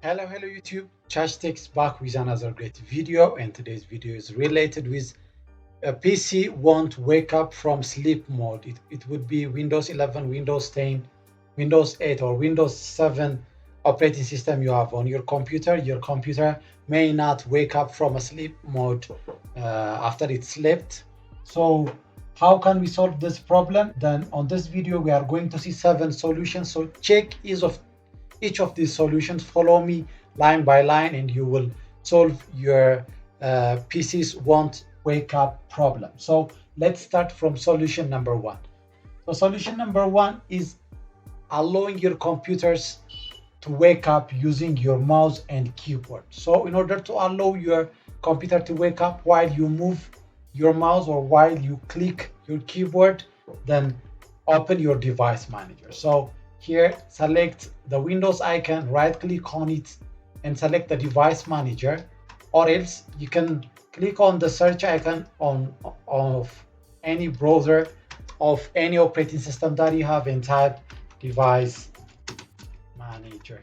Hello YouTube. Chastek's back with another great video, and today's video is related with a PC won't wake up from sleep mode. It would be Windows 11, Windows 10, Windows 8, or Windows 7 operating system you have on your computer. Your computer may not wake up from a sleep mode after it slept. So how can we solve this problem? Then on this video we are going to see 7 solutions. So check each of these solutions, follow me line by line, and you will solve your PCs won't wake up problem. So let's start from solution number 1. So solution number 1 is allowing your computers to wake up using your mouse and keyboard. So in order to allow your computer to wake up while you move your mouse or while you click your keyboard, then open your device manager. So here, select the Windows icon, right click on it and select the device manager, or else you can click on the search icon of any browser of any operating system that you have and type device manager.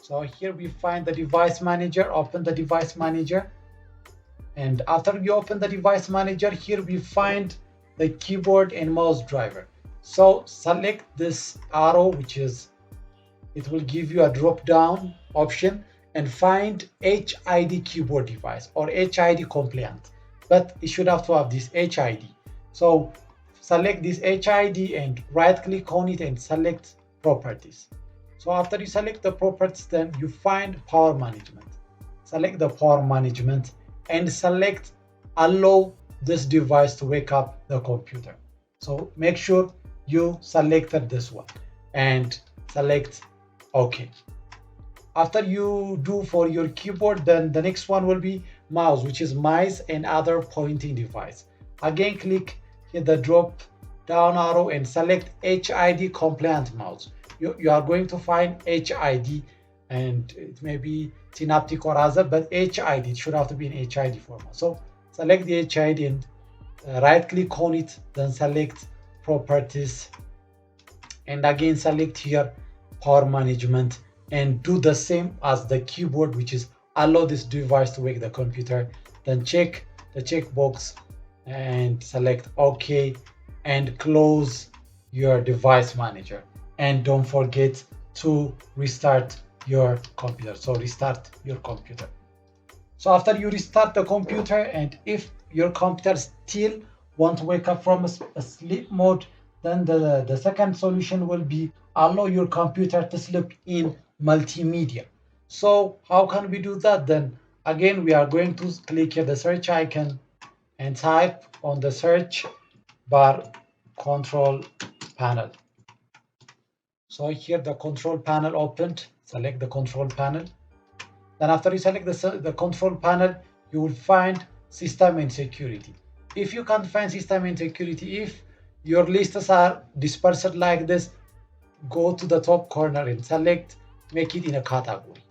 So here we find the device manager, open the device manager, and after you open the device manager, here we find the keyboard and mouse driver. So select this arrow, it will give you a drop down option, and find HID keyboard device or HID compliant, but it should have to have this HID. So select this HID and right click on it and select properties. So after you select the properties, then you find power management. Select the power management and select allow this device to wake up the computer. So make sure you selected this one and select OK. After you do for your keyboard, then the next one will be mouse, which is mice and other pointing device. Again, click hit the drop down arrow and select HID compliant mouse. You are going to find HID, and it may be synaptic or other, but HID, it should have to be in HID format. So select the HID and right click on it, then select properties, and again select here power management, and do the same as the keyboard, which is allow this device to wake the computer. Then check the checkbox and select OK and close your device manager, and don't forget to restart your computer. So restart your computer. So after you restart the computer, and if your computer still won't wake up from a sleep mode, then the second solution will be allow your computer to sleep in multimedia. So how can we do that? Then again, we are going to click here the search icon and type on the search bar control panel. So here the control panel opened. Select the control panel. Then after you select the control panel, you will find system and security. If you can't find system and security, if your lists are dispersed like this, go to the top corner and select, make it in a category,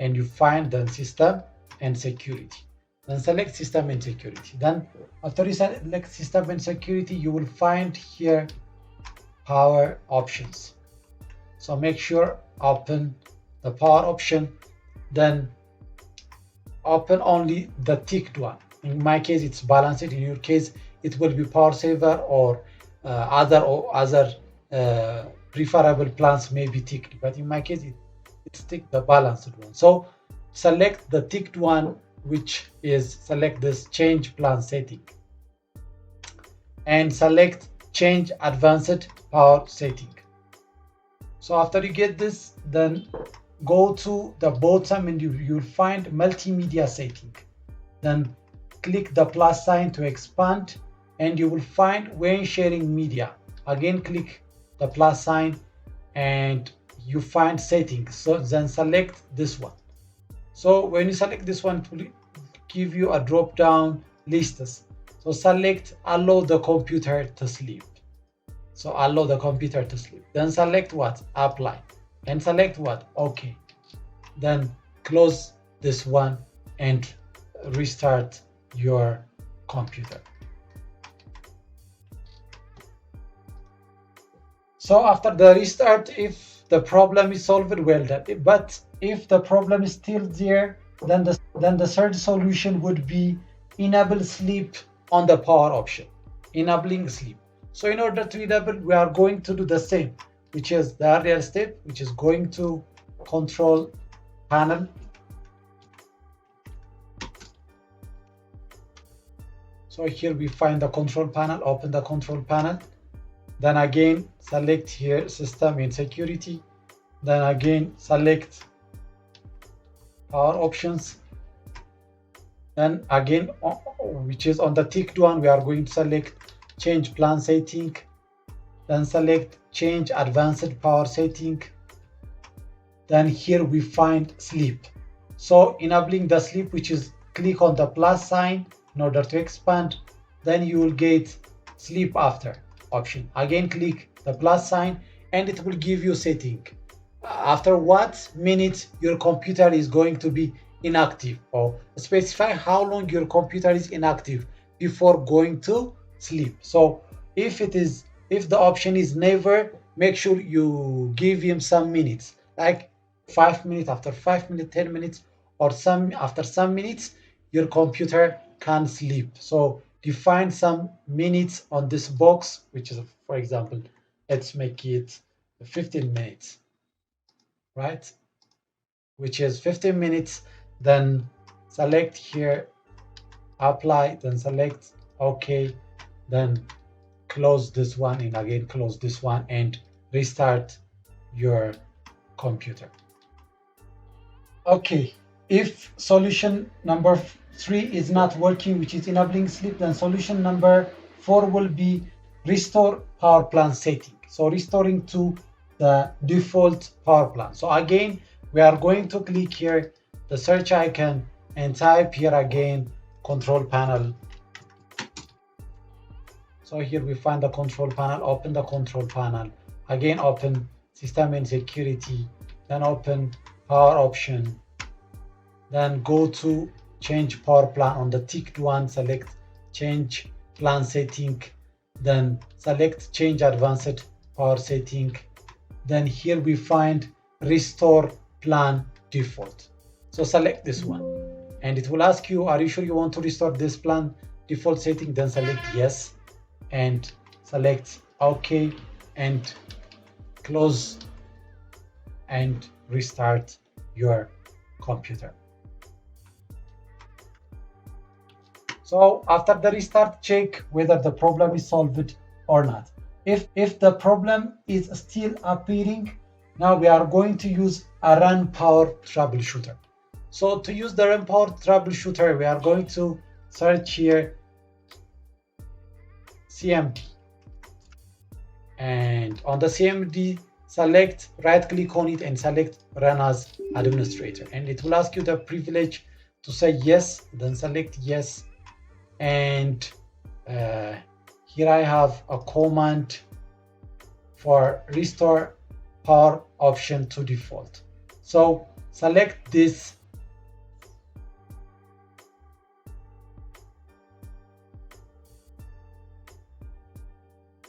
and you find the system and security. Then select system and security. Then after you select system and security, you will find here power options. So make sure open the power option, then open only the ticked one. In my case, it's balanced. In your case, it will be power saver or other preferable plans may be ticked, but in my case it's ticked the balanced one. So select the ticked one, which is select this change plan setting, and select change advanced power setting. So after you get this, then go to the bottom and you'll find multimedia setting. Then click the plus sign to expand, and you will find when sharing media. Again, click the plus sign and you find settings. So then select this one. So when you select this one, it will give you a drop down list. So select allow the computer to sleep. So allow the computer to sleep. Then select what? Apply. And select what? OK. Then close this one and restart your computer. So after the restart, if the problem is solved, well done. But If the problem is still there, then the third solution would be enable sleep on the power option, enabling sleep. So in order to enable, we are going to do the same, which is the earlier step, which is going to control panel. So here we find the control panel, open the control panel. Then again, select here system and security. Then again, select power options. Then again, which is on the ticked one, we are going to select change plan setting. Then select change advanced power setting. Then here we find sleep. So enabling the sleep, which is click on the plus sign in order to expand. Then you will get sleep after option. Again, click the plus sign and it will give you setting. After what minute your computer is going to be inactive, or specify how long your computer is inactive before going to sleep. So if the option is never, make sure you give him some minutes, like 5 minutes, after 5 minutes, 10 minutes, or after some minutes your computer can sleep. So define some minutes on this box, which is, for example, let's make it 15 minutes, right? Which is 15 minutes. Then select here apply, then select OK, then close this one and again close this one and restart your computer. Okay, if solution number 3 is not working, which is enabling sleep, then solution number 4 will be restore power plan setting. So restoring to the default power plan. So again, we are going to click here the search icon and type here again control panel. So here we find the control panel, open the control panel, again open system and security, then open power option, then go to change power plan on the ticked one, select change plan setting, then select change advanced power setting. Then here we find restore plan default. So select this one and it will ask you, are you sure you want to restore this plan default setting? Then select yes and select OK and close and restart your computer. So after the restart, check whether the problem is solved or not. If the problem is still appearing, now we are going to use a run power troubleshooter. So to use the run power troubleshooter, we are going to search here CMD. And on the CMD, select, right click on it and select run as administrator. And it will ask you the privilege to say yes, then select yes. And here I have a command for restore power option to default. So select this.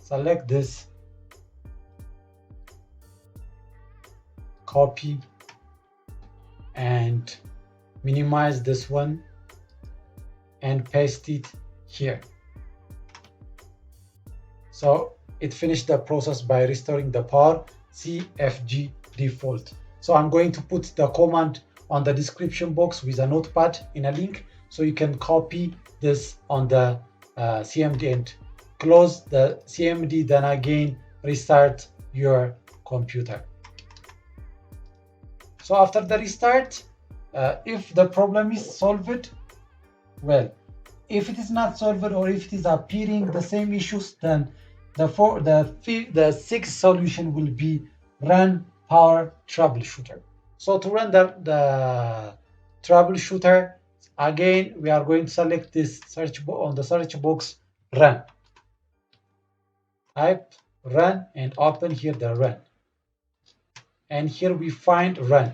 Select this, copy and minimize this one and paste it here. So it finished the process by restoring the power CFG default. So I'm going to put the command on the description box with a notepad in a link, so you can copy this on the CMD and close the CMD, then again restart your computer. So after the restart, if the problem is solved, well, if it is not solved or if it is appearing the same issues, then the sixth solution will be run power troubleshooter. So to run the troubleshooter, again we are going to select this search on the search box run. Type run and open here the run. And here we find run.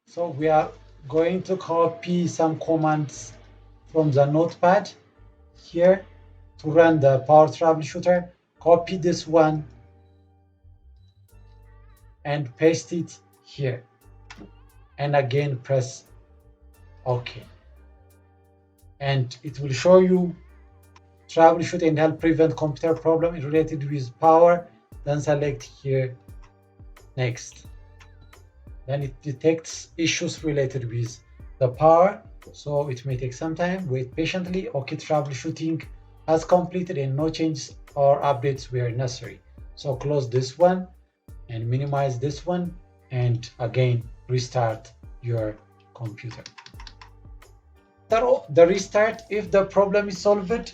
So we are going to copy some commands from the notepad here to run the power troubleshooter. Copy this one and paste it here. and again press OK. And it will show you troubleshoot and help prevent computer problem related with power. Then select here next. Then it detects issues related with the power, so it may take some time. Wait patiently. OK, troubleshooting has completed and no changes or updates were necessary. So close this one and minimize this one, and again restart your computer. The restart, if the problem is solved,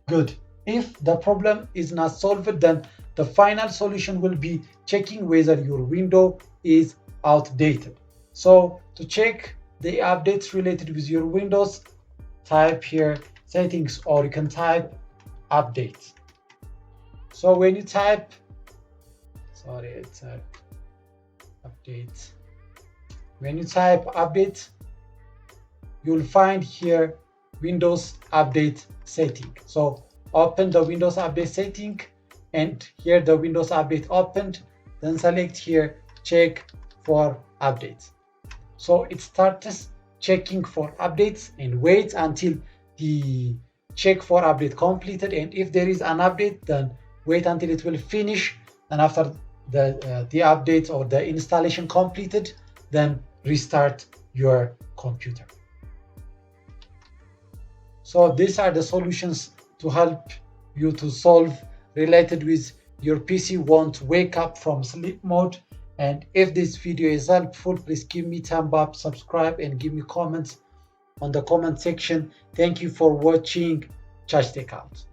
good. If the problem is not solved, then the final solution will be checking whether your window is outdated. So to check the updates related with your Windows, type here settings, or you can type updates. So when you type, update. When you type update, you'll find here Windows Update setting. So open the Windows Update setting, and here the Windows Update opened. Then select here check for updates. So it starts checking for updates and wait until the check for update completed. And if there is an update, then wait until it will finish. And after the update or the installation completed, then restart your computer. So these are the solutions to help you to solve related with your PC won't wake up from sleep mode. And if this video is helpful, please give me thumb up, subscribe, and give me comments on the comment section. Thank you for watching. Charge Tech out.